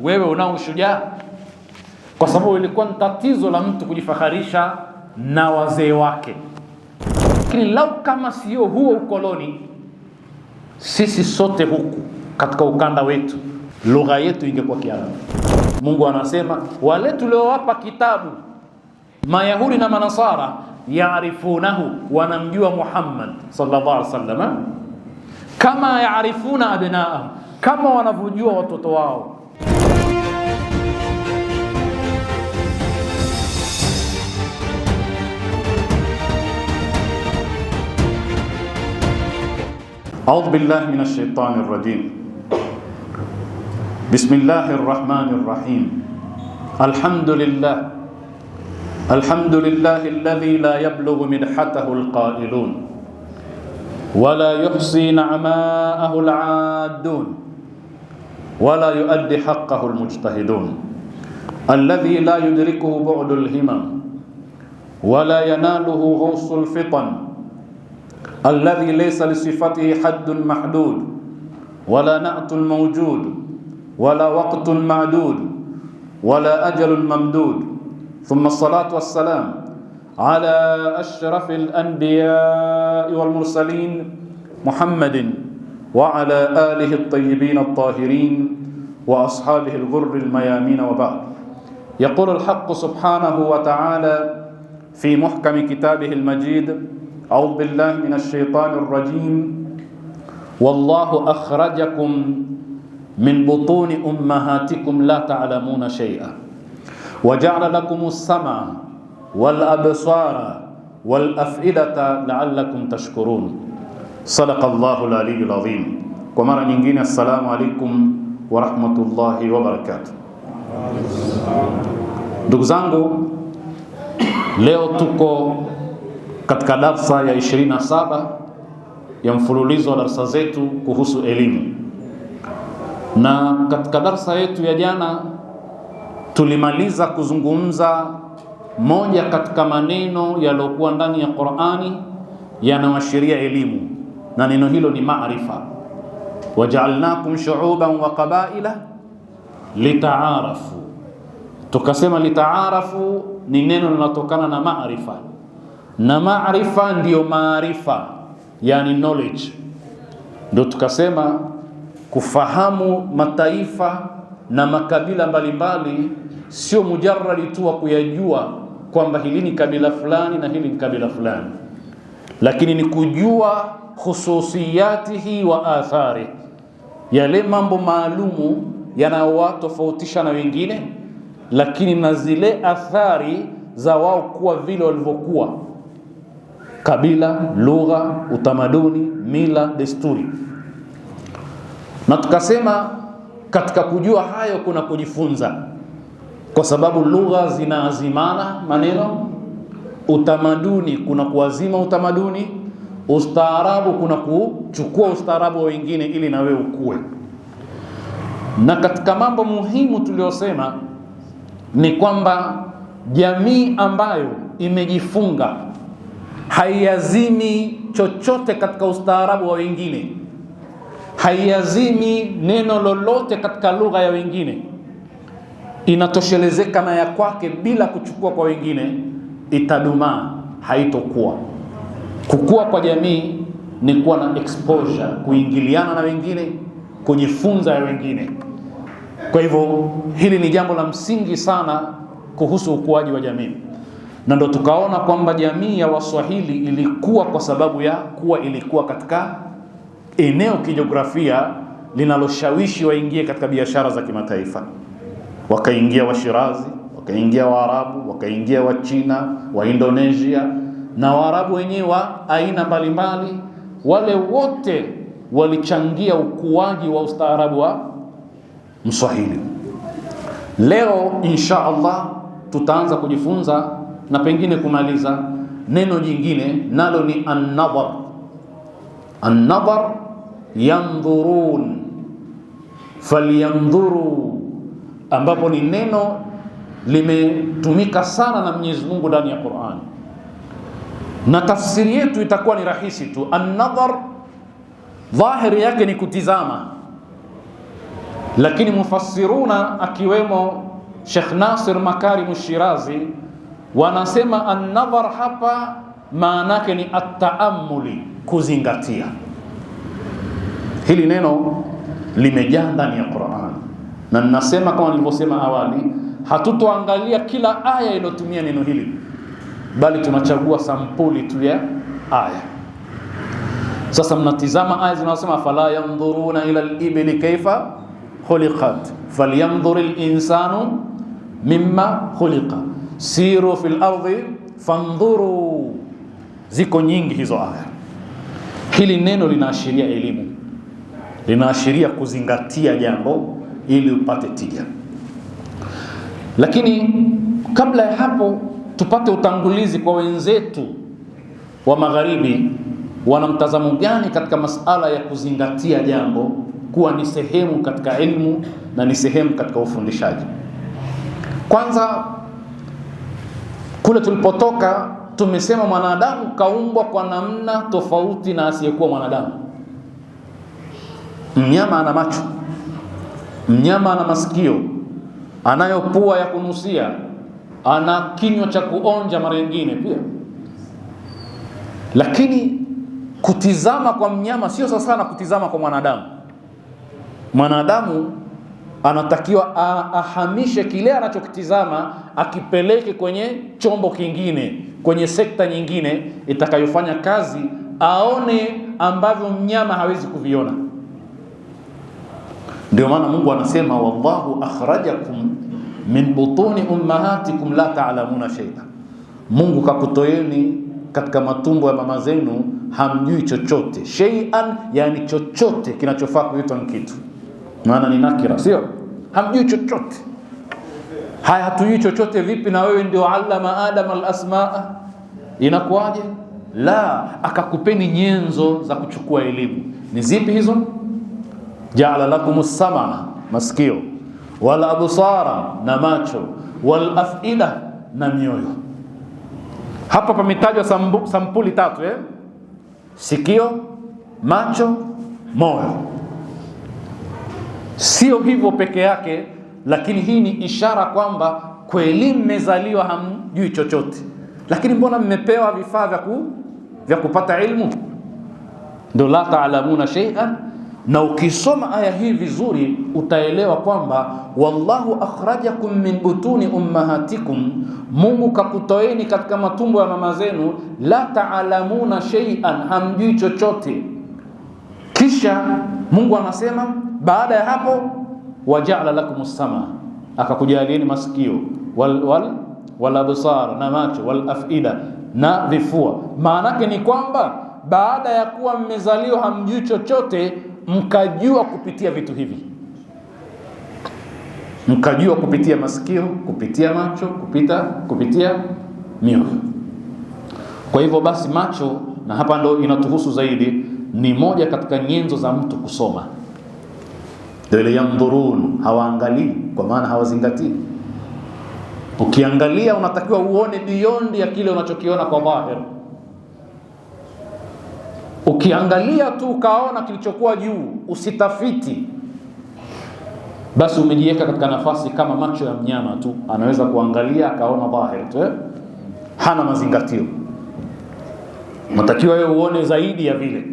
wewe unao ushujaa? Kwa sababu ilikuwa ni tatizo la mtu kujifaharisha na wazee wake. Lakini lau kama sio huo ukoloni, sisi sote huku katika ukanda wetu lugha yetu ingekuwa Kiarabu. Mungu anasema wale tuliowapa kitabu Mayahudi na Manasara yaarifunahu, wanamjua Muhammad sallallahu alaihi wasallam kama yaarifuna abnaahum, kama wanavyojua watoto wao. أعوذ بالله من الشيطان الرجيم. بسم الله الرحمن الرحيم. الحمد لله الذي لا يبلغ مدحته القائلون ولا يحصي نعماءه العادون ولا يؤدي حقه المجتهدون الذي لا يدركه بعد الهمم ولا يناله غوص الفطن الذي ليس لصفته حد محدود ولا نعت موجود ولا وقت معدود ولا أجل ممدود. ثم الصلاة والسلام على أشرف الأنبياء والمرسلين محمد وعلى آله الطيبين الطاهرين وأصحابه الغر الميامين، وبعد. يقول الحق سبحانه وتعالى في محكم كتابه المجيد: أعوذ بالله من الشيطان الرجيم. والله أخرجكم من بطون أمهاتكم لا تعلمون شيئا وجعل لكم السمع والأبصار والأفئدة لعلكم تشكرون. صدق الله العلي العظيم. Kwa mara nyingine, assalamu alaikum wa rahmatullahi wa barakatuh. Ndugu zangu, leo tuko katika darsa ya 27 ya mfululizo wa darsa zetu kuhusu elimu. Na katika darsa yetu ya jana tulimaliza kuzungumza moja katika maneno yaliyokuwa ndani ya Qur'ani yanayoashiria elimu, na neno hilo ni maarifa. Waja'alnakum shu'uban wa qabaila litaarafu. Tukasema litaarafu ni neno linalotokana na maarifa, na maarifa ndiyo maarifa, yani knowledge. Ndio tukasema kufahamu mataifa na makabila mbalimbali sio mujarradi tu wa kuyajua kwamba hili ni kabila fulani na hili ni kabila fulani, lakini ni kujua khususiyatihi wa athari, yale mambo maalumu yanayowatofautisha na wengine, lakini na zile athari za wao kuwa vile walivyokuwa: kabila, lugha, utamaduni, mila, desturi. Na tukasema katika kujua hayo kuna kujifunza, kwa sababu lugha zinaazimana maneno, utamaduni kuna kuazima utamaduni, ustaarabu kuna kuchukua ustaarabu wa wengine ili na wewe ukue. Na katika mambo muhimu tuliyosema ni kwamba jamii ambayo imejifunga haiazimi chochote katika ustaarabu wa wengine, haiazimi neno lolote katika lugha ya wengine, inatoshelezeka na ya kwake bila kuchukua kwa wengine, itadumaa, haitokuwa. Kukua kwa jamii ni kuwa na exposure, kuingiliana na wengine, kujifunza ya wengine. Kwa hivyo hili ni jambo la msingi sana kuhusu ukuaji wa jamii. Na ndo tukaona kwamba jamii ya Waswahili ilikuwa kwa sababu ya kuwa ilikuwa katika eneo kijiografia linaloshawishi waingie katika biashara za kimataifa. Wakaingia Washirazi, wakaingia Waarabu, wakaingia Wachina, wa Indonesia na Waarabu wenyewe wa aina mbalimbali. Wale wote walichangia ukuaji wa ustaarabu wa Mswahili. Leo insha Allah tutaanza kujifunza na pengine kumaliza neno jingine, nalo ni an-nadhar. An-nadhar, yandhurun, falyanzuru, ambapo ni neno limetumika sana na Mwenyezi Mungu ndani ya Qur'an, na tafsiri yetu itakuwa ni rahisi tu. An-nadhar dhahiri yake ni kutizama, Lakini mufassiruna akiwemo Sheikh Nasir Makarim Shirazi wanasema an-nadhar hapa maana yake ni at-ta'ammuli, kuzingatia. Hili neno limejaa ndani ya Qur'an, na ninasema kama nilivyosema awali, hatutoangalia kila aya iliyotumia neno hili, bali tunachagua sampuli tu ya aya. Sasa mnatizama aya zinazosema fala yanzuruna ila al-ibli kayfa khuliqat falyanzur al-insanu mimma khuliqa siru fil ardi fanzuru. Ziko nyingi hizo aya. Hili neno linaashiria elimu, linaashiria kuzingatia jambo ili upate tija. Lakini kabla ya hapo tupate utangulizi kwa wenzetu wa magharibi, wana mtazamo gani katika masala ya kuzingatia jambo kuwa ni sehemu katika elimu na ni sehemu katika ufundishaji. Kwanza, kule tulipotoka tumesema mwanadamu kaumbwa kwa namna tofauti na asiyekuwa mwanadamu. Mnyama ana macho, mnyama ana masikio, anayo pua ya kunusia, ana kinywa cha kuonja mara nyingine pia. Lakini kutizama kwa mnyama sio sawa sana kutizama kwa mwanadamu. Mwanadamu anatakiwa ahamishe kile anachokitizama akipeleke kwenye chombo kingine, kwenye sekta nyingine itakayofanya kazi, aone ambavyo mnyama hawezi kuviona. Ndio maana Mungu anasema wallahu akhrajakum min butuni ummahatikum la ta'lamuna shay'a. Mungu kakutoeni katika matumbo ya mama zenu hamjui chochote. Shay'an yani chochote kinachofaa kuitwa kitu. Maana ni nakira, sio? Hamjui chochote. Haya, hatujui chochote vipi na wewe ndio allama Adam al-asmaa? Inakuwaje? La, akakupeni nyenzo za kuchukua elimu. Ni zipi hizo? Ja'ala lakumus sam'a, masikio, wal absara, na macho, wal af'ida, na mioyo. Hapa pametajwa sampuli tatu, sikio, macho, moyo. Sio hivyo peke yake, lakini hii ni ishara kwamba kweli mmezaliwa hamjui chochote, lakini mbona mmepewa vifaa vya kupata ilmu? Ndio la ta'lamuna shay'an. Na ukisoma aya hii vizuri utaelewa kwamba wallahu akhrajakum min butuni ummahatikum, Mungu kakutoeni katika matumbo ya mama zenu, la ta'lamuna shay'an, hamjui chochote. Kisha Mungu anasema baada ya hapo waja'ala lakumus sama, akakujalieni masikio, wal absar, na macho, wal afida, na vifua. Maana yake ni kwamba baada ya kuwa mmezaliwa hamjui chochote, mkajua kupitia vitu hivi. Mkajua kupitia masikio, kupitia macho, kupitia mioyo. Kwa hivyo basi macho, na hapa ndo inatuhusu zaidi, ni moja katika nyenzo za mtu kusoma. Dole yandhurun, hawaangalii kwa maana hawazingatii. Ukiangalia unatakiwa uone beyond ya kile unachokiona kwa dhahir. Ukiangalia tu ukaona kilichokuwa juu, usitafiti, basi umejiweka katika nafasi kama macho ya mnyama tu, anaweza kuangalia akaona dhahir tu, hana mazingatio. Unatakiwa wewe uone zaidi ya vile.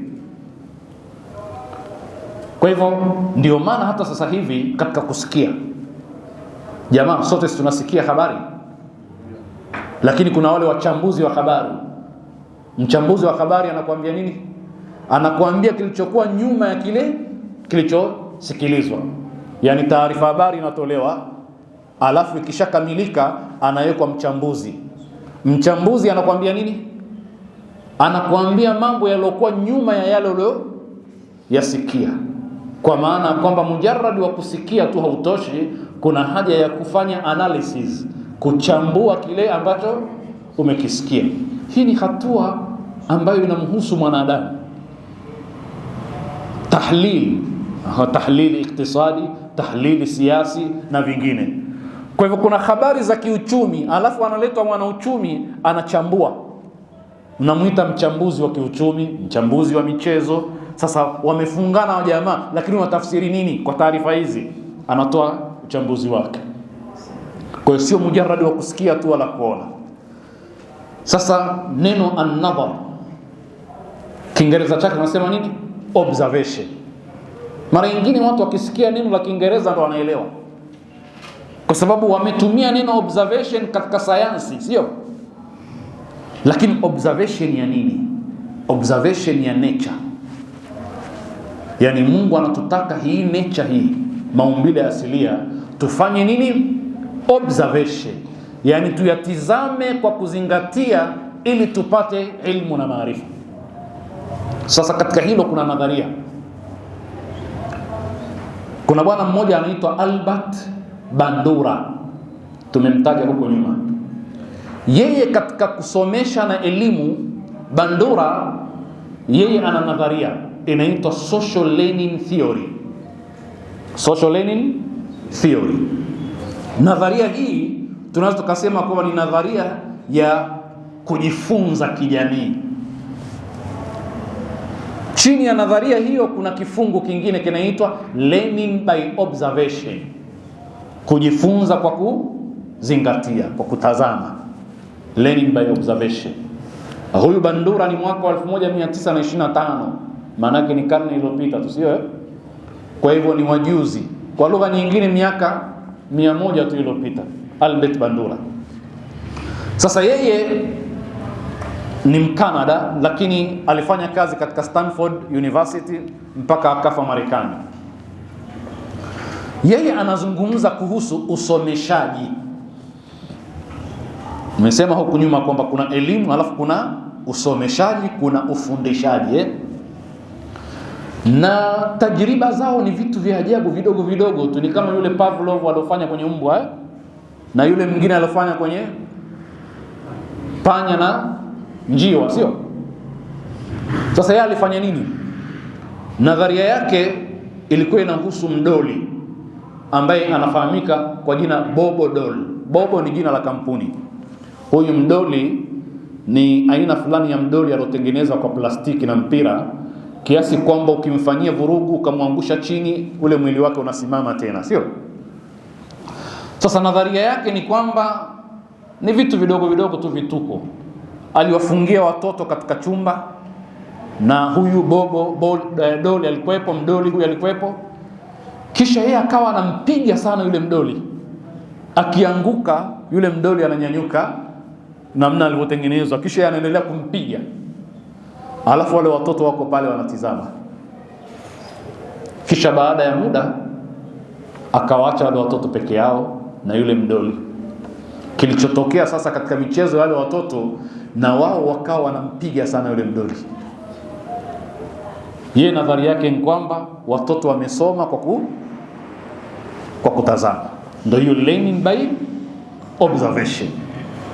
Kwa hivyo ndio maana hata sasa hivi katika kusikia, jamaa sote tunasikia habari, lakini kuna wale wachambuzi wa habari. Mchambuzi wa habari anakuambia nini? Anakuambia kilichokuwa nyuma ya kile kilichosikilizwa. Yani taarifa habari inatolewa, alafu ikishakamilika anawekwa mchambuzi. Mchambuzi anakuambia nini? Anakuambia mambo yaliokuwa nyuma ya yale uliyoyasikia. Kwa maana kwamba mujarrad wa kusikia tu hautoshi, kuna haja ya kufanya analysis, kuchambua kile ambacho umekisikia. Hii ni hatua ambayo inamhusu mwanadamu. Tahlili iktisadi, tahlili siasi na vingine. Kwa hivyo kuna habari za kiuchumi, alafu analetwa mwanauchumi anachambua. Unamuita mchambuzi wa kiuchumi, mchambuzi wa michezo. Sasa wamefungana wa jamaa, lakini watafsiri nini kwa taarifa hizi? anatoa uchambuzi wake. Kwa hiyo sio mujarrad wa kusikia tu wala kuona. Sasa neno an-nadhar Kiingereza chake tunasema nini? Observation. Mara nyingine watu wakisikia neno la Kiingereza ndo wanaelewa, kwa sababu wametumia neno observation katika sayansi, sio? Lakini observation ya nini? Observation ya nature. Yani Mungu anatutaka hii nature, hii maumbile asilia, tufanye nini? Observation. Yani tuyatizame kwa kuzingatia ili tupate ilmu na maarifa. Sasa katika hilo kuna nadharia. Kuna bwana mmoja anaitwa Albert Bandura, tumemtaja huko nyuma. Yeye katika kusomesha na elimu, Bandura yeye ana nadharia inaitwa social learning theory. Social learning theory. Nadharia hii tunaweza tukasema kwamba ni nadharia ya kujifunza kijamii. Chini ya nadharia hiyo kuna kifungu kingine kinaitwa learning by observation, kujifunza kwa kuzingatia, kwa kutazama, learning by observation. Huyu Bandura ni mwaka wa 1925, maana yake ni karne iliyopita tu, sio? Kwa hivyo ni wajuzi, kwa lugha nyingine miaka 100 tu iliyopita, Albert Bandura. Sasa yeye ni Mkanada, lakini alifanya kazi katika Stanford University mpaka akafa Marekani. Yeye anazungumza kuhusu usomeshaji. Nimesema huku nyuma kwamba kuna elimu alafu kuna usomeshaji, kuna ufundishaji. Na tajriba zao ni vitu vya ajabu vidogo vidogo tu, ni kama yule Pavlov alofanya kwenye mbwa na yule mwingine alofanya kwenye panya na njiwa, sio? Sasa yeye alifanya nini? Nadharia yake ilikuwa inahusu mdoli ambaye anafahamika kwa jina Bobo Doll. Bobo ni jina la kampuni. Huyu mdoli ni aina fulani ya mdoli aliyotengenezwa kwa plastiki na mpira, kiasi kwamba ukimfanyia vurugu ukamwangusha chini, ule mwili wake unasimama tena, sio? Sasa nadharia yake ni kwamba ni vitu vidogo vidogo tu, vituko. Aliwafungia watoto katika chumba, na huyu Doli alikuwepo, mdoli huyu alikuwepo. Kisha yeye akawa anampiga sana yule mdoli, akianguka yule mdoli ananyanyuka namna alivyotengenezwa, kisha yeye anaendelea kumpiga. Alafu wale watoto wako pale wanatizama. Kisha baada ya muda akawaacha wale watoto peke yao na yule mdoli. Kilichotokea sasa katika michezo wale watoto na wao wakawa wanampiga sana yule mdoli. Yeye nadhari yake ni kwamba watoto wamesoma kwa kutazama. Ndio hiyo learning by observation.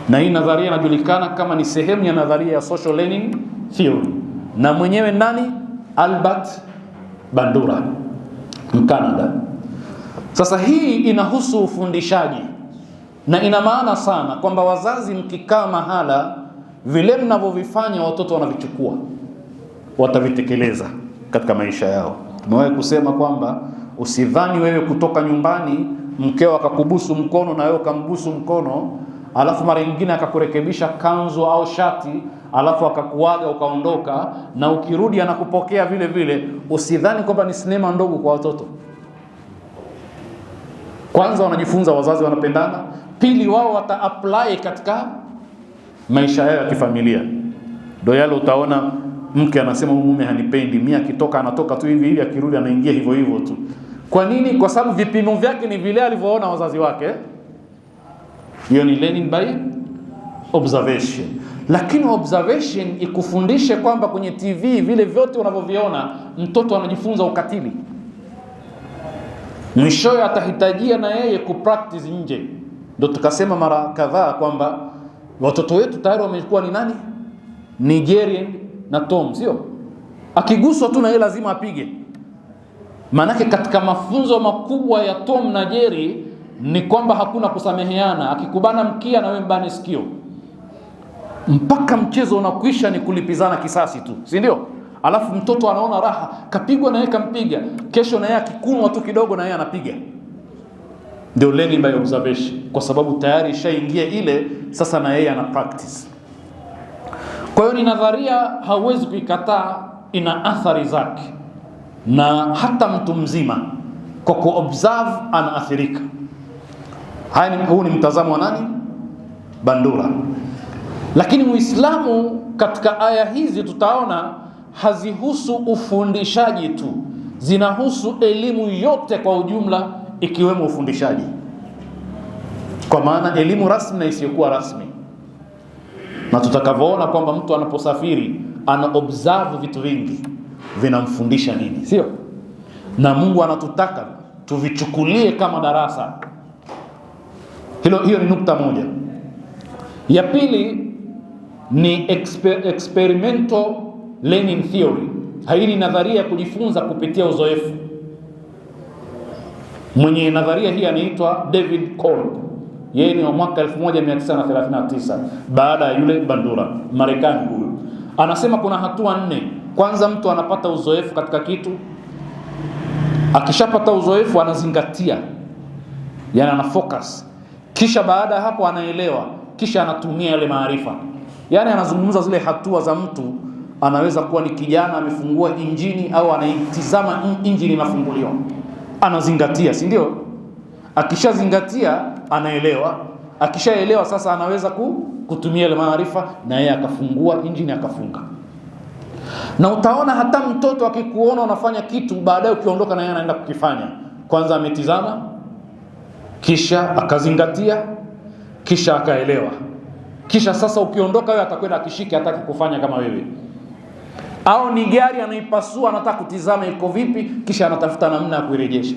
Na hii nadharia inajulikana kama ni sehemu ya nadharia ya social learning theory. Na mwenyewe nani? Albert Bandura, Mkanada. Sasa hii inahusu ufundishaji. Na ina maana sana kwamba wazazi mkikaa mahala, vile mnavyovifanya watoto wanavichukua, watavitekeleza katika maisha yao. Tumewahi kusema kwamba usidhani wewe kutoka nyumbani mkeo akakubusu mkono na wewe ukambusu mkono, alafu mara nyingine akakurekebisha kanzu au shati, alafu akakuaga ukaondoka, na ukirudi anakupokea vile vile. Usidhani kwamba ni sinema ndogo kwa watoto. Kwanza wanajifunza, wazazi wanapendana. Pili, wao wata-apply katika maisha yao ya kifamilia. Ndio yale utaona mke anasema mume hanipendi, mimi akitoka anatoka tu hivi hivi, akirudi anaingia hivyo hivyo tu. Kwa nini? Kwa sababu vipimo vyake ni vile alivyoona wazazi wake. Hiyo ni learning by observation. Lakini observation ikufundishe kwamba kwenye TV vile vyote unavyoviona, mtoto anajifunza ukatili. Mwishowe atahitajia na yeye kupractice nje. Ndio tukasema mara kadhaa kwamba watoto wetu tayari wamekuwa ni nani? Nigerian na Tom, sio? Akiguswa tu na yeye lazima apige. Maanake katika mafunzo makubwa ya Tom na Jerry ni kwamba hakuna kusameheana. Akikubana mkia na wewe mbane sikio, mpaka mchezo unakwisha, ni kulipizana kisasi tu, si ndio? Alafu mtoto anaona raha, kapigwa na yeye kampiga. Kesho na yeye akikunwa tu kidogo na yeye anapiga. Ndio learning by observation, kwa sababu tayari ishaingia ile, sasa na yeye ana practice. Kwa hiyo ni nadharia hauwezi kuikataa, ina athari zake, na hata mtu mzima kwa kuobserve anaathirika. Huu ni mtazamo wa nani? Bandura. Lakini Muislamu katika aya hizi tutaona hazihusu ufundishaji tu, zinahusu elimu yote kwa ujumla, ikiwemo ufundishaji, kwa maana elimu rasmi na isiyokuwa rasmi. Na tutakavyoona kwamba mtu anaposafiri ana observe vitu vingi vinamfundisha nini, sio? Na Mungu anatutaka tuvichukulie kama darasa. Hiyo ni nukta moja. Ya pili ni experimental learning theory. Hii ni nadharia ya kujifunza kupitia uzoefu. Mwenye nadharia hii anaitwa David Kolb. Yeye ni wa mwaka 1939 baada ya yule Bandura, Marekani huyo. Anasema kuna hatua 4. Kwanza, mtu anapata uzoefu katika kitu. Akishapata uzoefu anazingatia, yani ana focus. Kisha baada ya hapo anaelewa, kisha anatumia yale maarifa. Yani anazungumza zile hatua za mtu. Anaweza kuwa ni kijana amefungua injini, au anaitizama injini inafunguliwa, anazingatia, si ndio? Akishazingatia anaelewa, akishaelewa sasa anaweza kutumia ile maarifa, na yeye akafungua injini akafunga. Na utaona hata mtoto akikuona unafanya kitu, baadaye ukiondoka na yeye anaenda kukifanya. Kwanza ametizama, kisha akazingatia, kisha akaelewa, kisha sasa ukiondoka wewe atakwenda akishike, hataki kufanya kama wewe. Au ni gari anaipasua, anataka kutizama iko vipi, kisha anatafuta namna ya kuirejesha.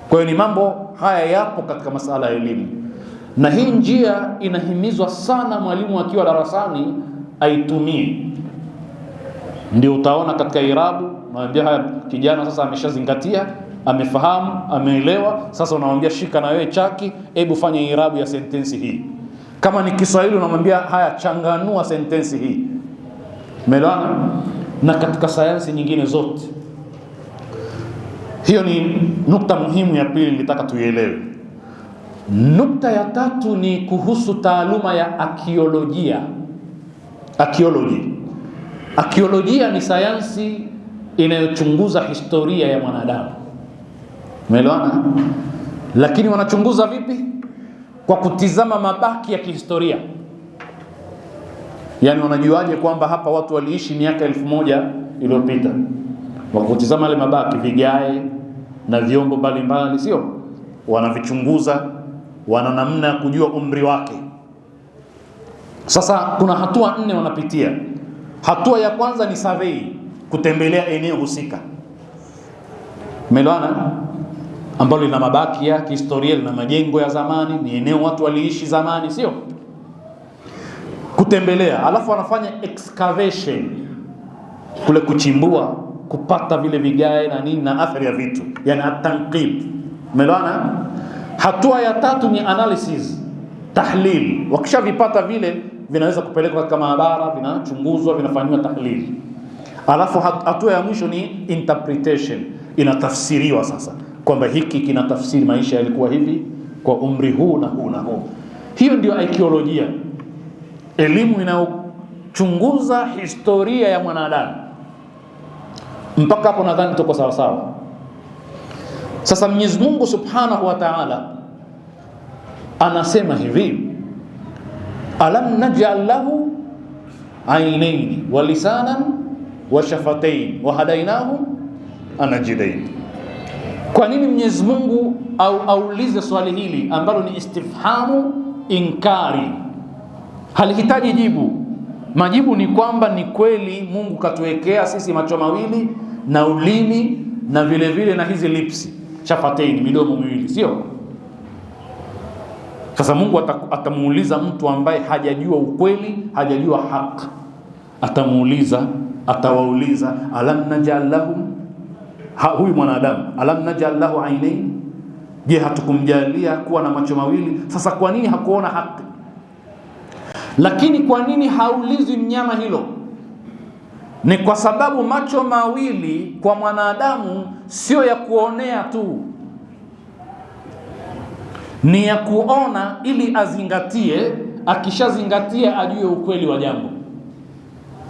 Kwa hiyo ni mambo haya yapo katika masala ya elimu, na hii njia inahimizwa sana mwalimu akiwa darasani aitumie. Ndio utaona katika irabu naambia haya, kijana sasa ameshazingatia, amefahamu, ameelewa, sasa unamwambia shika na wewe chaki, hebu fanya irabu ya sentensi hii. Kama ni Kiswahili unamwambia haya, changanua sentensi hii. Umeelewana? Na katika sayansi nyingine zote. Hiyo ni nukta muhimu ya pili nilitaka tuielewe. Nukta ya tatu ni kuhusu taaluma ya arkeolojia. Arkeolojia ni sayansi inayochunguza historia ya mwanadamu. Umeelewana? Lakini wanachunguza vipi? Kwa kutizama mabaki ya kihistoria. Yani wanajuaje kwamba hapa watu waliishi miaka 1000 iliyopita? Wakutizama ile mabaki, vigae na vyombo mbalimbali, sio? Wanavichunguza, wana namna ya kujua umri wake. Sasa kuna hatua 4 wanapitia. Hatua ya kwanza ni survey, kutembelea eneo husika. Umeelewana? Ambalo lina mabaki ya kihistoria, lina majengo ya zamani, ni eneo watu waliishi zamani, sio? Kutembelea, alafu wanafanya excavation, kule kuchimbua, kupata vile vigae na nini na athari ya vitu, yani at-tanqib. Umeelewana? Hatua ya tatu ni analysis, tahlil. Wakishavipata vile, vinaweza kupelekwa katika maabara, vinachunguzwa, vinafanywa tahlil. Alafu hatua ya mwisho ni interpretation, inatafsiriwa sasa kwamba hiki kinatafsiri maisha yalikuwa hivi kwa umri huu na huu na huu. Hiyo ndio arkeolojia, elimu inayochunguza historia ya mwanadamu. Mpaka hapo nadhani tuko sawa sawa. Sasa Mwenyezi Mungu Subhanahu wa Ta'ala anasema hivi, alam naj'al lahu aynayn wa lisanan wa shafatayn wa hadainahu anajidain. Kwa nini Mwenyezi Mungu aulize swali hili ambalo ni istifhamu inkari? Halihitaji jibu. Majibu ni kwamba ni kweli Mungu katuwekea sisi macho mawili na ulimi na vile vile na hizi lipsi, shafatayn, midomo miwili, sio? Sasa Mungu atamuuliza mtu ambaye hajajua ukweli, hajajua haki. Atawauliza alam naj'al lahum, huyu mwanadamu, alam naj'al lahu aynayn, je, hatukumjalia kuwa na macho mawili? Sasa kwa nini hakuona haki? Lakini kwa nini haulizi mnyama hilo? Ni kwa sababu macho mawili kwa mwanadamu sio ya kuonea tu. ni ya kuona ili azingatie, akishazingatia ajue ukweli wa jambo.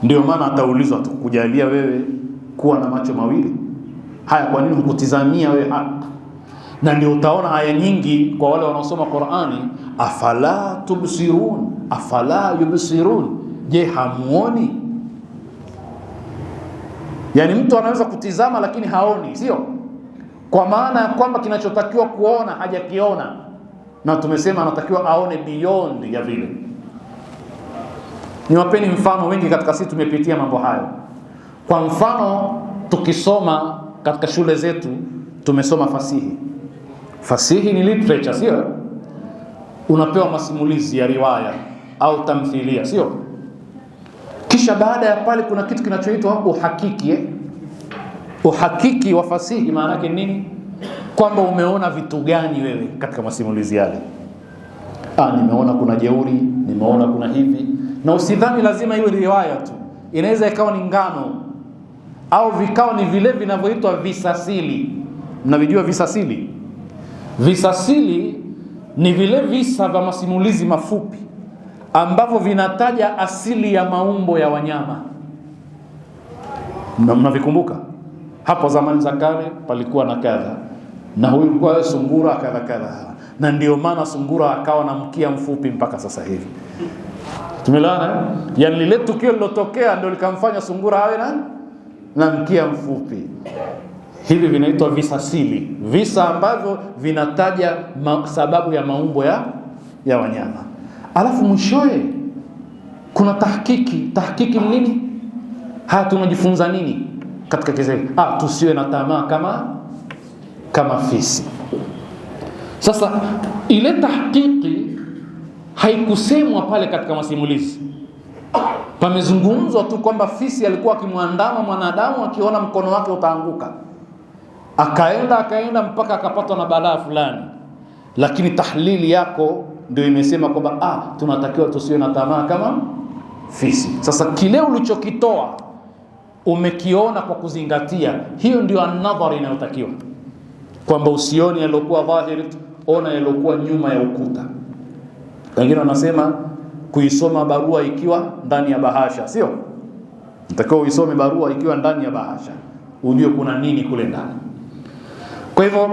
Ndio maana ataulizwa, tukujalia wewe kuwa na macho mawili, haya kwa nini hukutizamia wewe haki? Na ndio utaona aya nyingi kwa wale wanaosoma Qur'ani, afala tubsirun, afala yubsirun, je hamuoni? Yani mtu anaweza kutizama lakini haoni, sio? Kwa maana ya kwamba kinachotakiwa kuona hajakiona, na tumesema anatakiwa aone beyond ya vile. Niwapeni mfano, wengi katika sisi tumepitia mambo hayo. Kwa mfano, tukisoma katika shule zetu tumesoma fasihi. Fasihi ni literature, sio? Unapewa masimulizi ya riwaya au tamthilia, sio? Kisha baada ya pale kuna kitu kinachoitwa uhakiki. Uhakiki wa fasihi maana yake nini? Kwamba umeona vitu gani wewe katika masimulizi yale. Nimeona kuna jeuri, nimeona kuna hivi. Na usidhani lazima iwe riwaya tu, inaweza ikawa ni ngano au vikao ni vile vinavyoitwa visasili. Mnavijua visasili? Visasili ni vile visa vya masimulizi mafupi ambavyo vinataja asili ya maumbo ya wanyama. Mnavikumbuka? Hapo zamani za kale palikuwa na kadha, na huyu kwa sungura kadha kadha, na ndio maana sungura akawa na mkia mfupi mpaka sasa hivi. Tumeelewana? Yani lile tukio lilotokea ndio likamfanya sungura awe na mkia mfupi. Hivi vinaitwa visasili, visa ambavyo vinataja sababu ya maumbo ya wanyama. Alafu mwishowe kuna tahkiki. Tahkiki ni nini? Tunajifunza nini katika Kiswahili? Tusiwe na tamaa kama fisi. Sasa ile tahkiki haikusemwa pale katika masimulizi. Pamezungumzwa tu kwamba fisi alikuwa akimwandama mwanadamu, akiona mkono wake utaanguka, akaenda mpaka akapatwa na balaa fulani. Lakini tahlili yako ndio imesema kwamba tunatakiwa tusiwe na tamaa kama fisi. Sasa kile ulichokitoa umekiona kwa kuzingatia, hiyo ndio an-nadhari inayotakiwa, kwamba usioni yaliokuwa dhahiri, ona yaliokuwa nyuma ya ukuta. Wengine wanasema kuisoma barua ikiwa ndani ya bahasha, sio? Unatakiwa uisome barua ikiwa ndani ya bahasha, ujue kuna nini kule ndani. Kwa hivyo,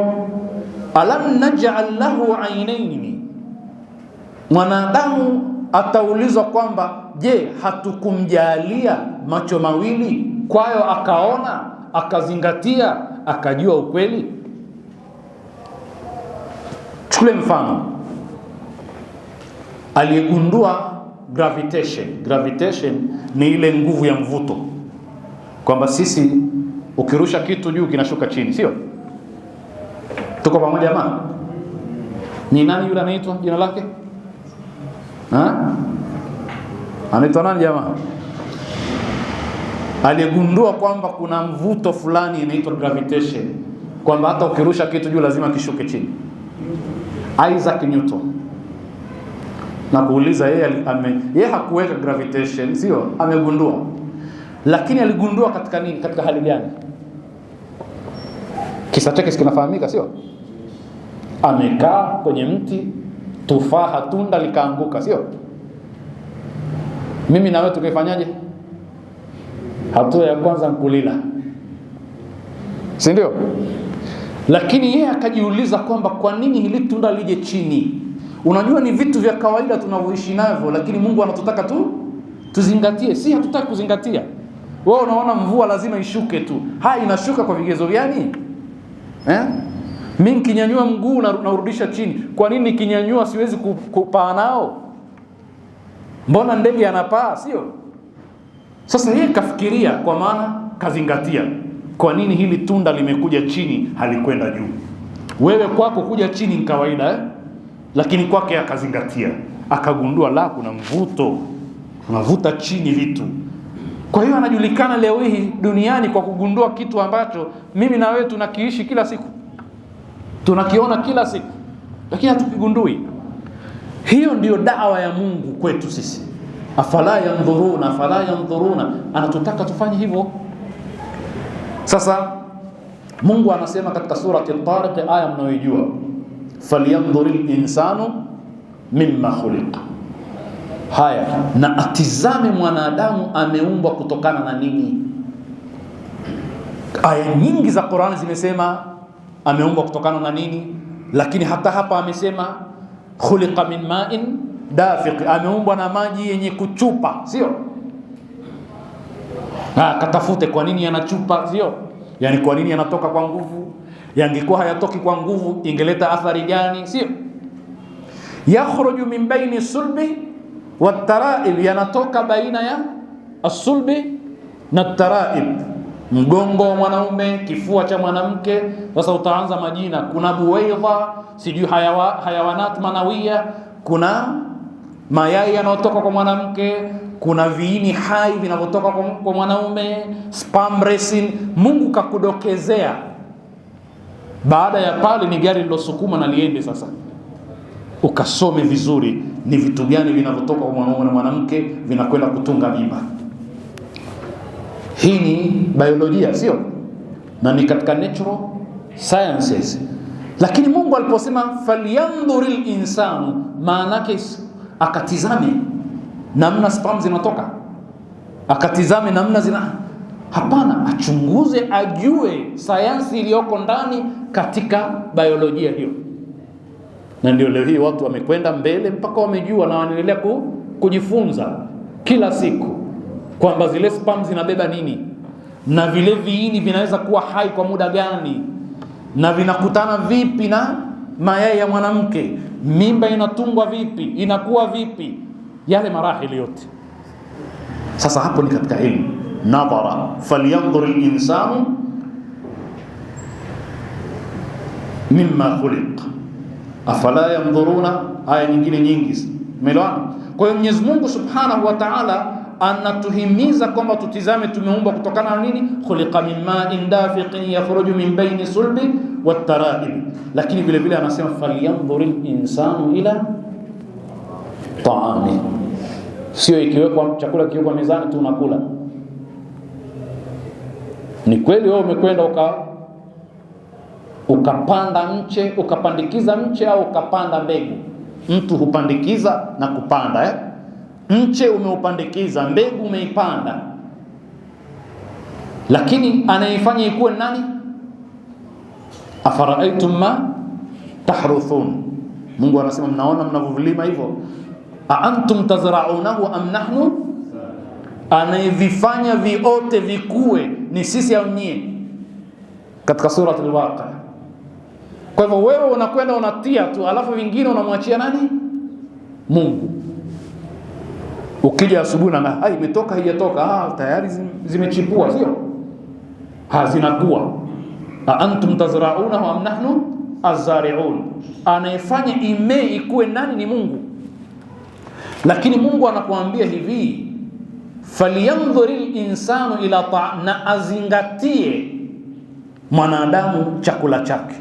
alam naj'al lahu aynaini, mwanadamu ataulizwa kwamba je, hatukumjalia macho mawili kwayo akaona, akazingatia, akajua ukweli? Chukule mfano, aliyegundua gravitation. Gravitation ni ile nguvu ya mvuto, kwamba sisi ukirusha kitu juu kinashuka chini, sio? Tuko pamoja jamaa? Ni nani yule anaitwa, jina lake? Anaitwa nani jamaa? Aliyegundua kwamba kuna mvuto fulani inaitwa gravitation, kwamba hata ukirusha kitu juu lazima kishuke chini. Isaac Newton. Na kuuliza, yeye hakuweka gravitation, sio? Amegundua. Lakini aligundua katika nini? Katika hali gani? Kisa chake kinafahamika, sio? Amekaa kwenye mti, tufaha tunda likaanguka, sio? Mimi na wewe tukaifanyaje? Hatua ya kwanza mkulila, si ndio? Lakini yeye akajiuliza kwamba kwa nini hili tunda lije chini. Unajua ni vitu vya kawaida tunavyoishi navyo, lakini Mungu anatutaka tuzingatie. Si hatutaki kuzingatia. Wewe unaona mvua lazima ishuke tu. Inashuka kwa vigezo gani? Mimi kinyanyua mguu na urudisha chini. Kwa nini nikinyanyua siwezi kupaa nao? Mbona ndege anapaa, sio? Sasa yeye kafikiria, kwa maana kazingatia. Kwa nini hili tunda limekuja chini halikwenda juu? Wewe kwako kuja chini ni kawaida, lakini kwake akazingatia, akagundua kuna mvuto, unavuta chini vitu. Kwa hiyo anajulikana leo hii duniani kwa kugundua kitu ambacho mimi na wewe tunakiishi kila siku, tunakiona kila siku, lakini hatukigundui. Hiyo ndiyo dawa ya Mungu kwetu sisi. Afala yanzuruna, anatutaka tufanye hivyo. Sasa Mungu anasema katika surati At-Tariq, aya mnayoijua, falyanzuril insanu mimma khuliqa. Haya, na atizame mwanadamu ameumbwa kutokana na nini. Aya nyingi za Qur'an zimesema ameumbwa kutokana na nini, lakini hata hapa amesema khuliqa min ma'in dafiq, ameumbwa na maji yenye kuchupa, sio? Katafute kwa nini yanachupa, sio? Yani kwa nini yanatoka kwa nguvu? Yangekuwa hayatoki kwa nguvu ingeleta athari gani, sio? Yakhruju min baini sulbi wat tara'ib, yanatoka baina ya as-sulbi na tara'ib, mgongo wa mwanaume, kifua cha mwanamke. Sasa utaanza majina, kuna buwaidha, sijui hayawanat manawia, kuna mayai yanayotoka kwa mwanamke, kuna viini hai vinavyotoka kwa mwanaume, sperm racing. Mungu kakudokezea. Baada ya pale ni gari lilosukuma na liende sasa, ukasome vizuri ni vitu gani vinavyotoka kwa mwanaume na mwanamke vinakwenda kutunga mimba. Hii ni biolojia, sio? Na ni katika natural sciences. Lakini Mungu aliposema falyanzuril insanu, maana yake akatizame namna sperm zinatoka, akatizame namna hapana, achunguze, ajue sayansi iliyoko ndani katika biolojia hiyo. Na ndio leo hii watu wamekwenda mbele mpaka wamejua na wanaendelea kujifunza kila siku kwamba zile sperm zinabeba nini, na vile viini vinaweza kuwa hai kwa muda gani, na vinakutana vipi na mayai ya mwanamke, mimba inatungwa vipi, inakuwa vipi, yale marahili yote. Sasa hapo ni katika elimu. Nadhara falyanzur al-insanu mimma khuliq afala yanzuruna. Aya nyingine nyingi umeelewana. Kwa hiyo Mwenyezi Mungu Subhanahu wa Ta'ala anatuhimiza kwamba tutizame tumeumbwa kutokana na nini, khuliqa min ma'in dafiqin yakhruju min bayni sulbi wat tara'ib. Lakini vile vile anasema falyanzuril insanu ila ta'ami, sio ikiwekwa chakula kiwekwa mezani tu unakula. Ni kweli wewe umekwenda ukapanda mche, ukapandikiza mche au ukapanda mbegu. Mtu hupandikiza na kupanda, mche umeupandikiza, mbegu umeipanda, lakini anayefanya ikuwe nani? Afara'aytum ma tahruthun. Mungu anasema mnaona mnavyolima hivyo, a antum tazra'unahu am nahnu? Anayevifanya viote vikue ni sisi au nyie? Katika sura al-Waqi'a. Kwa hivyo wewe unakwenda unatia tu, alafu vingine unamwachia nani? Mungu. Ukija asubuhi na imetoka haijatoka, tayari zimechipua, sio? Zinakuwa. A antum tazra'unahu am nahnu az-zari'un. Anayefanya ikue nani? Ni Mungu. Lakini Mungu anakuambia hivi, falyanzuril insanu ila na azingatie mwanadamu chakula chake.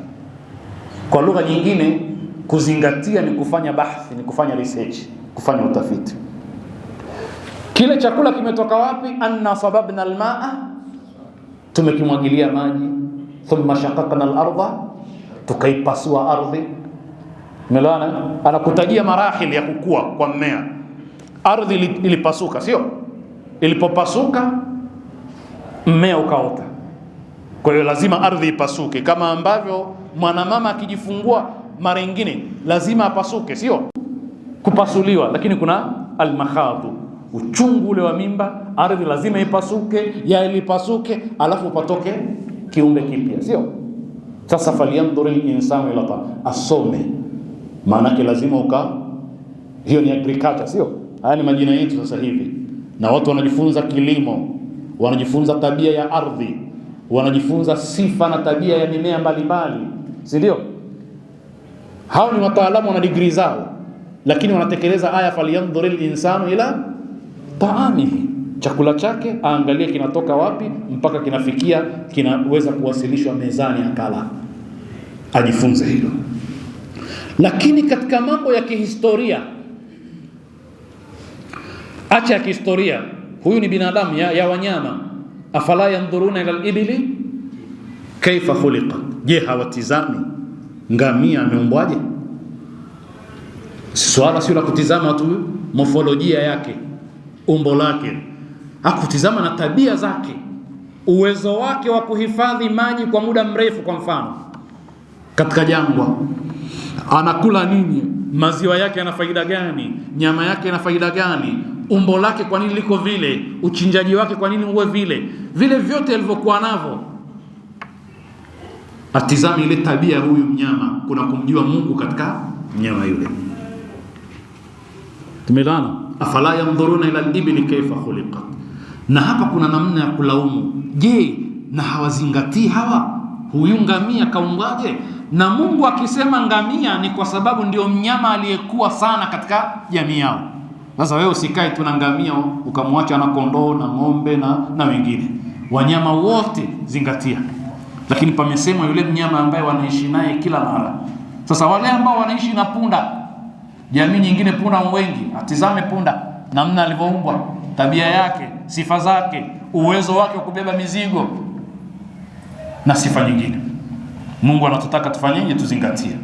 Kwa lugha nyingine, kuzingatia ni kufanya bahthi, ni kufanya research, kufanya utafiti. Kile chakula kimetoka wapi? Anna sababna almaa, tumekimwagilia maji. Thumma shaqaqna al-ardha, tukaipasua ardhi. Melana anakutajia marahili ya kukua kwa mmea. Ardhi ilipasuka, sio? Ilipopasuka mmea ukaota. Kwa hiyo lazima ardhi ipasuke, kama ambavyo mwanamama akijifungua mara nyingine lazima apasuke, sio? Kupasuliwa, lakini kuna al-makhadu, uchungu ule wa mimba, ardhi lazima ipasuke, ilipasuke, alafu patoke kiumbe kipya, sio? Sasa falyanzuril insanu ila asome, maana yake lazima hiyo ni agriculture, sio? Haya ni majina yetu sasa hivi, na watu wanajifunza kilimo, wanajifunza tabia ya ardhi, wanajifunza sifa na tabia ya mimea mbalimbali, si ndio? Hao ni wataalamu, wana degree zao, lakini wanatekeleza aya falyanzuril insanu ila ta'amihi, chakula chake aangalie kinatoka wapi mpaka kinafikia kinaweza kuwasilishwa mezani akala, ajifunze hilo. Lakini katika mambo ya kihistoria, acha ya kihistoria, huyu ni binadamu ya wanyama. Afala yanzuruna ila al-ibli kaifa khuliqat, je hawatizami ngamia ameumbwaje? Swala sio la kutizama tu morfolojia yake, umbo lake, hakutizama na tabia zake, uwezo wake wa kuhifadhi maji kwa muda mrefu. Kwa mfano, katika jangwa anakula nini, maziwa yake yana faida gani, nyama yake ina faida gani, umbo lake kwa nini liko vile, uchinjaji wake kwa nini uwe vile, vile vyote alivyokuwa navyo. Atizame ile tabia huyu mnyama, kuna kumjua Mungu katika mnyama yule. Tumelana, afala yanzuruna ila al-ibli kayfa khuliqat. Na hapa kuna namna ya kulaumu. Je, na hawazingatii hawa huyu ngamia kaumbwaje? Na Mungu akisema ngamia ni kwa sababu ndio mnyama aliyekuwa sana katika jamii yao. Sasa wewe usikae tu na ngamia ukamwacha na kondoo na ng'ombe na wengine. Wanyama wote zingatia. Lakini pamesema yule mnyama ambaye wanaishi naye kila mara. Sasa wale ambao wanaishi na punda, jamii nyingine punda wengi, atizame punda namna alivyoumbwa, tabia yake, sifa zake, uwezo wake wa kubeba mizigo na sifa nyingine. Mungu anatutaka tufanyeje? Tuzingatie.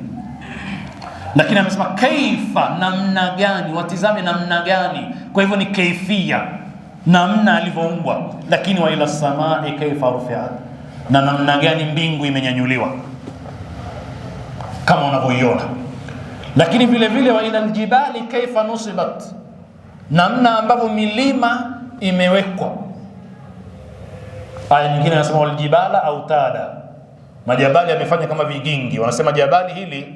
Lakini amesema kaifa, namna gani, watizame namna gani. Kwa hivyo ni kaifia, namna alivyoumbwa. Lakini wa ila samai kaifa rufi'at, na namna gani mbingu imenyanyuliwa kama unavyoiona. Lakini vile vile wa ila aljibali kaifa nusibat, namna ambavyo milima imewekwa. Aya nyingine inasema waljibala autada, majabali yamefanya kama vigingi. Wanasema jabali hili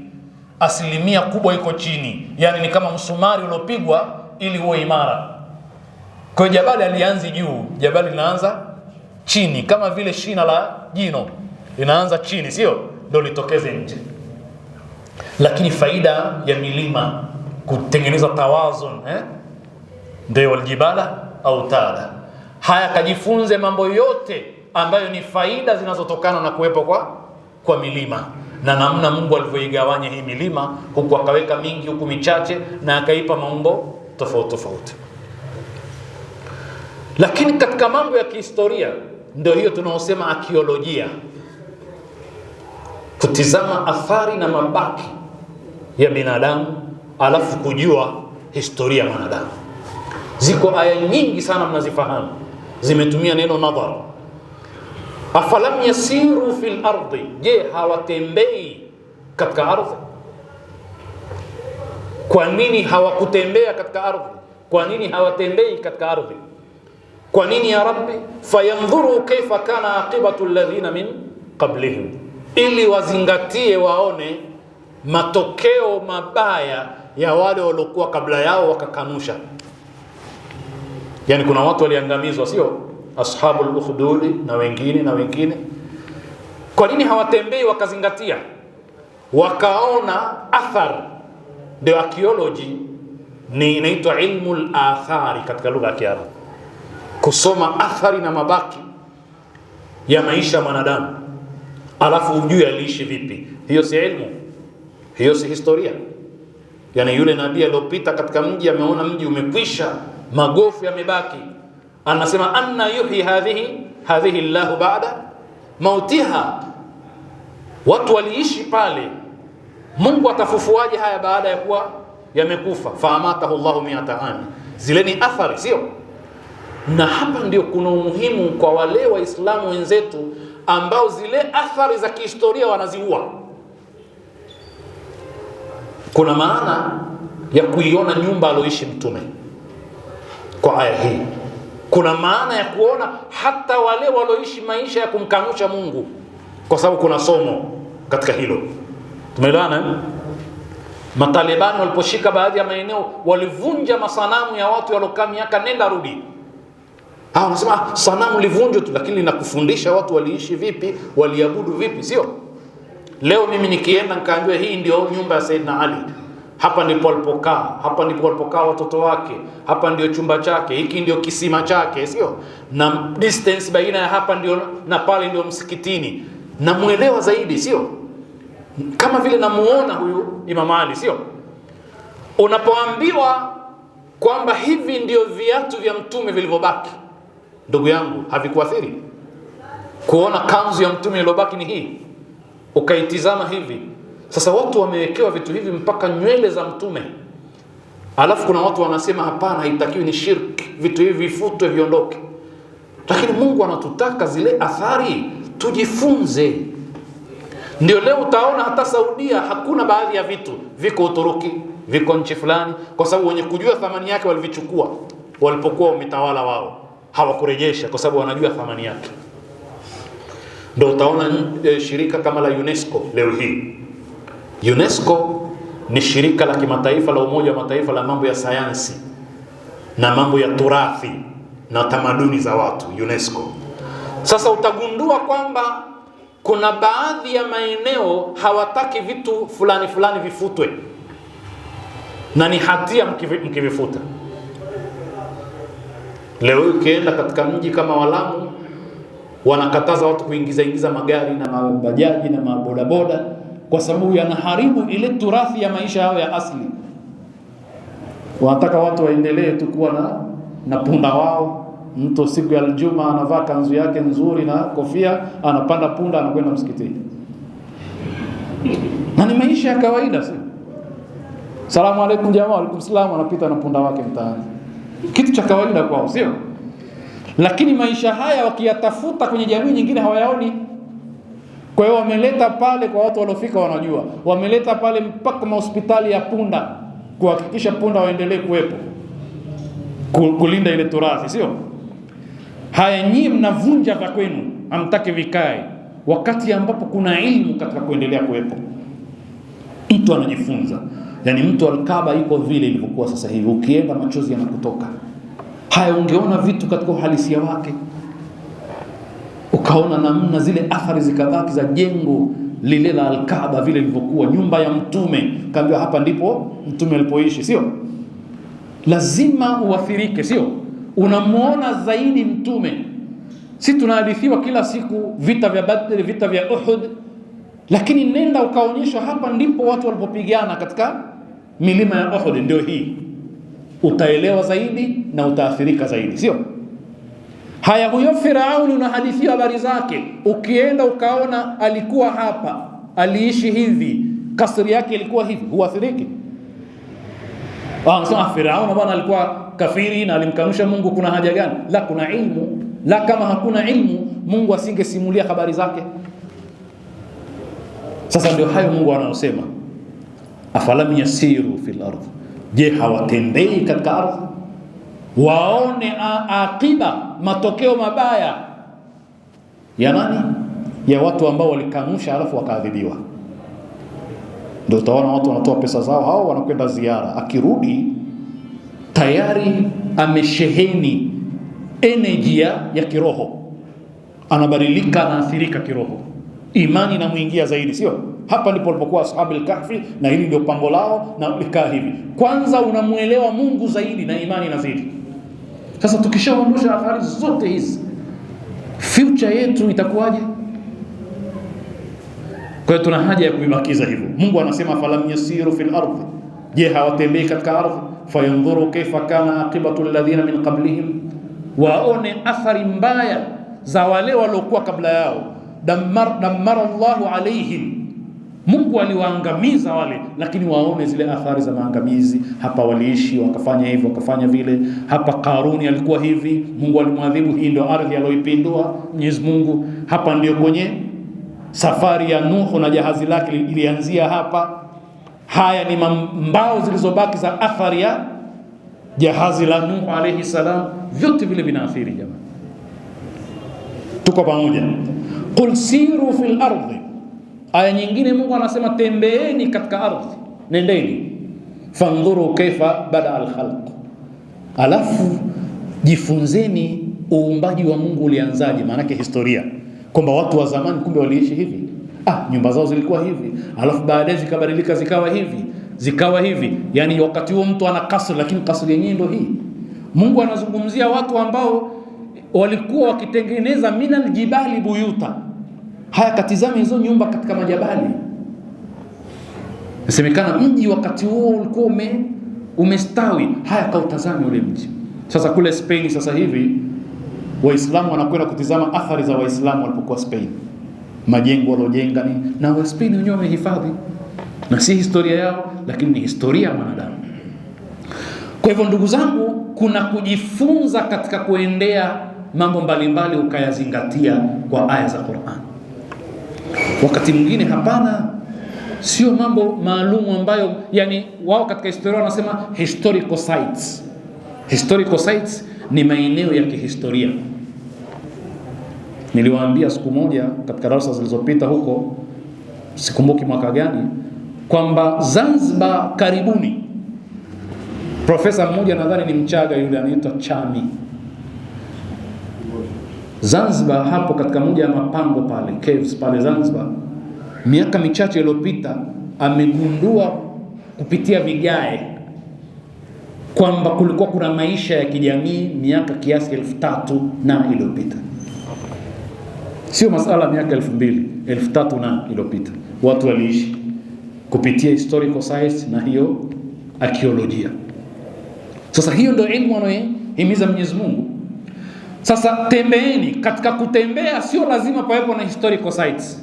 asilimia kubwa iko chini, yani ni kama msumari uliopigwa ili uwe imara. Kwa hiyo jabali alianzi juu, jabali linaanza chini, kama vile shina la jino linaanza chini, sio ndio litokeze nje. Lakini faida ya milima kutengeneza tawazun, ndio waljibala autada. Haya, kajifunze mambo yote ambayo ni faida zinazotokana na kuwepo kwa milima, na namna Mungu alivyoigawanya hii milima, huku akaweka mingi, huku michache, na akaipa maumbo tofauti tofauti. Lakini katika mambo ya kihistoria ndio hiyo tunaosema arkeolojia, kutizama athari na mabaki ya binadamu alafu kujua historia ya mwanadamu. Ziko aya nyingi sana mnazifahamu, zimetumia neno nadhar. Afalam yasiru fil ardi, je hawatembei katika ardhi? Kwa nini hawakutembea katika ardhi? Kwa nini hawatembei katika ardhi? Kwa nini ya Rabbi? Fayanzuru kaifa kana aqibatu alladhina min qablihim, ili wazingatie waone matokeo mabaya ya wale waliokuwa kabla yao wakakanusha. Yani kuna watu waliangamizwa, sio? Ashabul ukhdudi na wengine. Kwa nini hawatembei wakazingatia, wakaona athar? Ndio archaeology ni inaitwa ilmul athari katika lugha ya Kiarabu, kusoma athari na mabaki ya maisha ya mwanadamu alafu ujue aliishi vipi. Hiyo si ilmu, hiyo si historia. Yani yule nabii aliyopita katika mji ameona mji umekwisha, magofu yamebaki, anasema anna yuhi hadhihi Allahu ba'da mautiha. Watu waliishi pale, Mungu atafufuaje haya baada ya kuwa yamekufa? Faamatahu Allahu 100 ami. Zile ni athari, sio? Na hapa ndio kuna umuhimu kwa wale Waislamu wenzetu ambao zile athari za kihistoria wanaziua. Kuna maana ya kuiona nyumba aloishi mtume kwa aya hii. Kuna maana ya kuona hata wale walioishi maisha ya kumkanusha Mungu, kwa sababu kuna somo katika hilo. Tumeelewana? Matalibani waliposhika baadhi ya maeneo walivunja masanamu ya watu waliokaa miaka nenda rudi. Wanasema sanamu livunjwa tu, lakini linakufundisha watu waliishi vipi, waliabudu vipi, sio? Leo mimi nikienda nikaambiwa hii ndio nyumba ya Saidina Ali, hapa ndipo alipokaa, hapa ndipo walipokaa watoto wake, hapa ndio chumba chake, hiki ndio kisima chake, sio? Na distance baina ya hapa ndio na pale ndio msikitini, na muelewa zaidi, sio? Kama vile namuona huyu Imam Ali, sio? Unapoambiwa kwamba hivi ndio viatu vya mtume vilivyobaki, ndugu yangu, havikuathiri kuona kanzu ya mtume iliyobaki ni hii, ukaitizama hivi. Sasa watu wamewekewa vitu hivi mpaka nywele za mtume Alafu kuna watu wanasema hapana, haitakiwi, ni shirki, vitu hivi vifutwe, viondoke. Lakini Mungu anatutaka zile athari tujifunze. Ndio leo utaona hata Saudia hakuna baadhi ya vitu, viko Uturuki, viko nchi fulani, kwa sababu wenye kujua thamani yake walivichukua walipokuwa wametawala wao, hawakurejesha kwa sababu wanajua thamani yake. Ndio utaona shirika kama la UNESCO leo hii. UNESCO ni shirika la kimataifa la Umoja wa Mataifa la mambo ya sayansi na mambo ya turathi na tamaduni za watu, UNESCO. Sasa utagundua kwamba kuna baadhi ya maeneo hawataki vitu fulani fulani vifutwe, na ni hatia mkivifuta. Leo ukienda katika mji kama Walamu, wanakataza watu kuingiza magari na mabajaji na mabodaboda, kwa sababu yanaharibu ile turathi ya maisha yao ya asili. Wanataka watu waendelee tu kuwa na punda wao. Mtu siku ya Ijumaa anavaa kanzu yake nzuri na kofia, anapanda punda, anakwenda msikitini. Na ni maisha ya kawaida, si? Salamu alaykum jamaa, alaykum salaam, anapita na punda wake mtaani. Kitu cha kawaida kwao, sio? Lakini maisha haya wakiyatafuta kwenye jamii nyingine hawayaoni. Kwa hiyo wameleta pale, kwa watu waliofika wanajua, wameleta pale mpaka hospitali ya punda kuhakikisha punda waendelee kuwepo, kulinda ile turathi, sio? Haya, nyinyi mnavunja vya kwenu, hamtaki vikae, wakati ambapo kuna ilmu katika kuendelea kuwepo. Mtu anajifunza. Yani mtu Al-Kaaba iko vile ilivyokuwa sasa hivi, ukienda machozi yanakutoka. Haya, ungeona vitu katika uhalisia wake, ukaona namna zile athari zikabaki za jengo lile la Al-Kaaba vile lilivyokuwa, nyumba ya Mtume, kaambiwa hapa ndipo Mtume alipoishi, sio? Lazima uathirike, sio? Unamuona zaidi Mtume. Si tunahadithiwa kila siku vita vya Badr, vita vya Uhud, lakini nenda ukaonyeshwa hapa ndipo watu walipopigana katika milima ya Uhud, ndio hii. Utaelewa zaidi na utaathirika zaidi, sio? Haya, huyo Firauni unahadithiwa habari zake, ukienda ukaona alikuwa hapa, aliishi hivi, kasri yake ilikuwa hivi, huathiriki. Anasema Firauni bwana alikuwa kafiri na alimkanusha Mungu, kuna haja gani? La, kuna ilmu. La, kama hakuna ilmu Mungu asingesimulia habari zake. Sasa ndio hayo Mungu anasema, afalam yasiru fil ardh, je hawatembei katika ardhi waone akiba, matokeo mabaya ya nani? Ya watu ambao walikanusha alafu wakaadhibiwa. Ndio utaona watu wanatoa pesa zao, hao wanakwenda ziara, akirudi tayari amesheheni energy ya kiroho, anabadilika, anaathirika kiroho, imani inamuingia zaidi, sio? Hapa ndipo walipokuwa ashabul kahfi, na hili ndio pango lao, na likaa hivi. Kwanza unamuelewa Mungu zaidi na imani inazidi. Sasa tukishaondosha athari zote hizi, future yetu itakuwaje? Kwa hiyo tuna haja ya kuibakiza hivyo. Mungu anasema falam yasiru fil ardh, je hawatembei katika ardhi, fayanzuru kaifa kana aqibatu alladhina min qablihim, waone athari mbaya za wale waliokuwa kabla yao. Dammara Allahu alaihim, Mungu aliwaangamiza wale, lakini waone zile athari za maangamizi. Hapa waliishi wakafanya hivi wakafanya vile, hapa Karuni alikuwa hivi, Mungu alimwadhibu. Hii ndio ardhi aliyoipindua Mwenyezi Mungu. Hapa ndio kwenye safari ya Nuhu na jahazi lake ilianzia hapa. Haya ni mbao zilizobaki za athari ya jahazi la Nuhu alayhi salam. Vyote vile vinaathiri jamaa. Tuko pamoja? Qul siru fil ardi. Aya nyingine Mungu anasema tembeeni katika ardhi, nendeni. Fandhuru kaifa bada al-khalq, alafu jifunzeni uumbaji wa Mungu ulianzaje. Maana yake historia, kwamba watu wa zamani kumbe waliishi hivi, nyumba zao zilikuwa hivi, alafu baadaye zikabadilika zikawa hivi. Yani wakati huo mtu ana kasri, lakini kasri yenyewe ndio hii. Mungu anazungumzia watu ambao walikuwa wakitengeneza minal jibali buyuta. Haya, katizame hizo nyumba katika majabali. Nasemekana mji wakati huo ulikuwa umestawi. Haya, kautazame ule mji. Sasa kule Spain sasa hivi Waislamu wanakwenda kutizama athari za Waislamu walipokuwa Spain. Majengo waliojenga ni na wa Spain wenyewe wamehifadhi. Na si historia yao, lakini ni historia ya wanadamu. Kwa hivyo ndugu zangu, kuna kujifunza katika kuendea mambo mbalimbali ukayazingatia kwa aya za Qur'an. Wakati mwingine hapana, sio mambo maalumu ambayo, yani wao katika historia wanasema historical sites. Historical sites ni maeneo ya kihistoria. Niliwaambia siku moja katika darasa zilizopita huko, sikumbuki mwaka gani, kwamba Zanzibar karibuni, profesa mmoja nadhani ni Mchaga yule anaitwa Chami, Zanzibar hapo katika moja ya mapango pale caves pale Zanzibar, miaka michache iliyopita amegundua kupitia vigae kwamba kulikuwa kuna maisha ya kijamii miaka kiasi 3000 na iliyopita. Sio masala miaka 2000, 3000 na iliyopita watu waliishi kupitia historical science na hiyo arkeolojia. Sasa hiyo ndio elimu anayohimiza Mwenyezi Mungu. Sasa tembeeni, katika kutembea sio lazima pawepo na historical sites.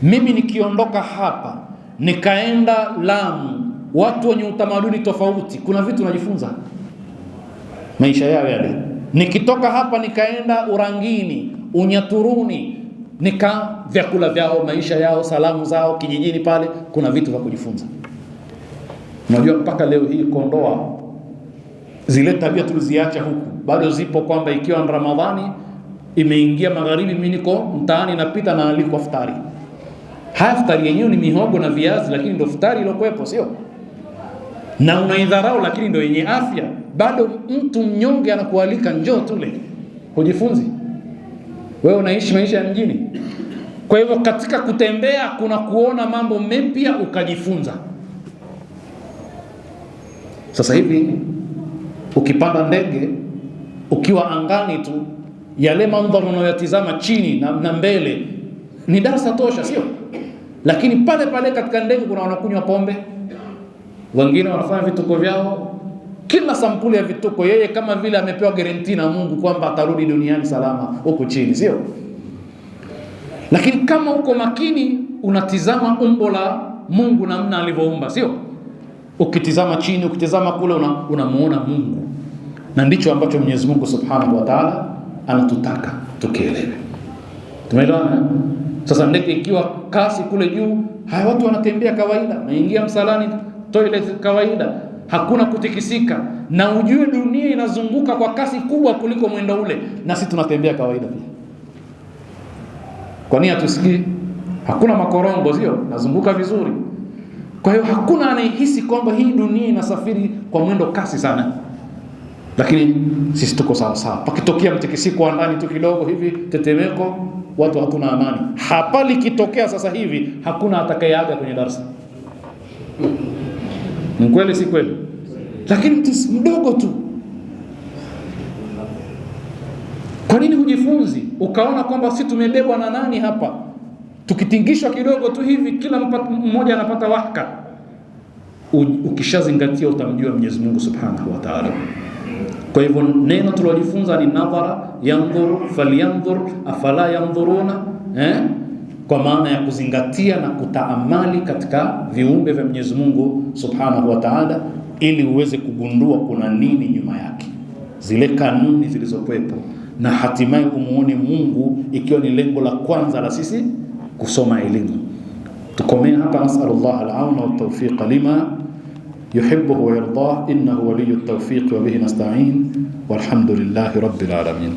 Mimi nikiondoka hapa nikaenda Lamu, watu wenye utamaduni tofauti, kuna vitu najifunza maisha yao yale. Nikitoka hapa nikaenda Urangini, Unyaturuni, vyakula vyao, maisha yao, salamu zao kijijini pale, kuna vitu vya kujifunza. Unajua mpaka leo hii Kondoa zile tabia tuliziacha huku bado zipo, kwamba ikiwa Ramadhani imeingia magharibi, mimi niko mtaani napita na aliko futari. Futari yenyewe ni mihogo na viazi, lakini ndio futari iliyokuepo, sio? Na unaidharau, lakini ndio yenye afya. Bado mtu mnyonge anakualika njoo tule, hujifunzi. Wewe unaishi maisha ya mjini. Kwa hivyo katika kutembea kuna kuona mambo mapya ukajifunza. Sasa hivi ukipanda ndege, ukiwa angani tu, yale mandhari unayotazama chini na mbele ni darasa tosha, sio? Lakini pale pale katika ndege kuna wanakunywa pombe, wengine wanafanya vituko vyao, kila sampuli ya vituko, yeye kama vile amepewa guarantee na Mungu kwamba atarudi duniani salama huko chini, sio? Lakini kama uko makini unatizama umbo la Mungu namna alivyoumba, sio? Ukitizama chini, ukitizama kule, unamuona Mungu. Na ndicho ambacho Mwenyezi Mungu Subhanahu wa Ta'ala anatutaka tukielewe. Tumeelewana? Sasa ndege ikiwa kasi kule juu, watu wanatembea kawaida, naingia msalani, toilet kawaida, hakuna kutikisika, na ujue dunia inazunguka kwa kasi kubwa kuliko mwendo ule, na sisi tunatembea kawaida pia. Kwa nini hatusikii? Hakuna makorongo, sio? Nazunguka vizuri. Kwa hiyo hakuna anayehisi kwamba hii dunia inasafiri kwa mwendo kasi sana. Lakini sisi tuko sawa sawa. Pakitokea mtikisiko wa ndani tu kidogo hivi, tetemeko, watu hatuna amani. Hapa likitokea sasa hivi hakuna atakayeaga kwenye darasa. Ni kweli si kweli? Lakini mdogo tu. Kwa nini hujifunzi? Ukaona kwamba sisi tumebebwa na nani hapa? Tukitingishwa kidogo tu hivi kila mmoja anapata wahaka. Ukishazingatia utamjua Mwenyezi Mungu Subhanahu wa Ta'ala. Kwa hivyo neno tulojifunza ni nadhara, yanzuru, falyanzur, afala yanzuruna, kwa maana ya kuzingatia na kutaamali katika viumbe vya Mwenyezi Mungu Subhanahu wa Ta'ala, ili uweze kugundua kuna nini nyuma yake, zile kanuni zilizokuwepo, na hatimaye umuone Mungu, ikiwa ni lengo la kwanza la sisi kusoma elimu. Tukomea hapa. Nasallallahu al-auna wa tawfiq lima yuhibbu wa yardah, innahu waliyyu at-tawfiq wa bihi nasta'in, walhamdulillahi rabbil alamin.